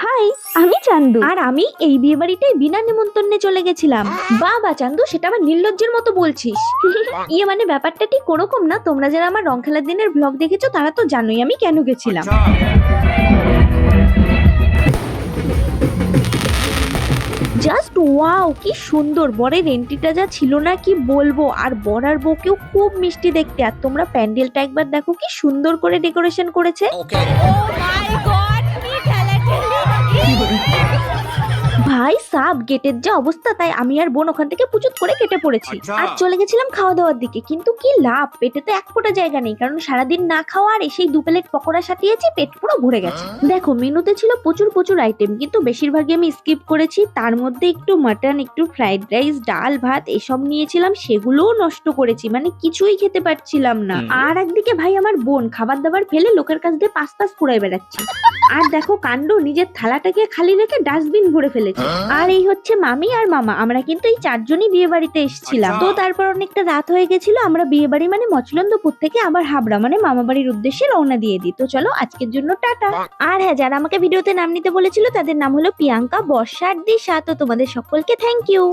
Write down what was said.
High, আমি চান্দু আর আমি এই বিয়ে বাড়িটাই বিনা নিমন্ত্রণে চলে গেছিলাম। বাবা চান্দু, সেটা আবার নির্লজ্জের মতো বলছিস। ইয়ে মানে ব্যাপারটা ঠিক ওরকম না। তোমরা যারা আমার রং খেলার দিনের ব্লগ দেখেছো তারা তো জানোই আমি কেন গেছিলাম। জাস্ট ওয়াও, কি সুন্দর! বরের এন্ট্রিটা যা ছিল না কি বলবো। আর বর আর বউকেও খুব মিষ্টি দেখতে। আর তোমরা প্যান্ডেলটা একবার দেখো, কি সুন্দর করে ডেকোরেশন করেছে। ভাই সাব, গেটের যা অবস্থা, তাই আমি আর বোন ওখান থেকে পুচুত করে কেটে পড়েছি। আর চলে গেছিলাম খাওয়া দাওয়ার দিকে। কিন্তু কি লাভ, পেটে তো এক ফোঁটা জায়গা নেই, কারণ সারাদিন না খাওয়া আর এসেই 2 প্লেট পকোড়া সাটিয়েছি, পেট পুরো ভরে গেছে। দেখো মেনুতে ছিল প্রচুর প্রচুর আইটেম, কিন্তু বেশিরভাগই আমি স্কিপ করেছি। তার মধ্যে একটু মাটন, একটু ফ্রাইড রাইস, ডাল ভাত এসব নিয়েছিলাম, সেগুলোও নষ্ট করেছি, মানে কিছুই খেতে পারছিলাম না। আর একদিকে ভাই আমার বোন খাবার দাবার ফেলে লোকের কাছ দিয়ে পাস পাস করে বেড়াচ্ছে। আর দেখো কাণ্ড, নিজের থালাটাকে খালি রেখে ডাস্টবিন ভরে ফেলেছে। আর এই হচ্ছে মামি আর মামা, আমরা কিন্তু এই 4 জনই বিয়ে বাড়িতে এসেছিলাম। তো তারপর অনেকটা রাত হয়ে গেছিল, আমরা বিয়ে বাড়ি মানে মচলন্দপুর থেকে আবার হাবড়া মানে মামা বাড়ির উদ্দেশ্যে রওনা দিয়ে দিই। তো চলো আজকের জন্য টাটা। আর হ্যাঁ, যারা আমাকে ভিডিওতে নাম নিতে বলেছিল তাদের নাম হলো প্রিয়াঙ্কা, বর্ষা আর দিশা। তো তোমাদের সকলকে থ্যাংক ইউ।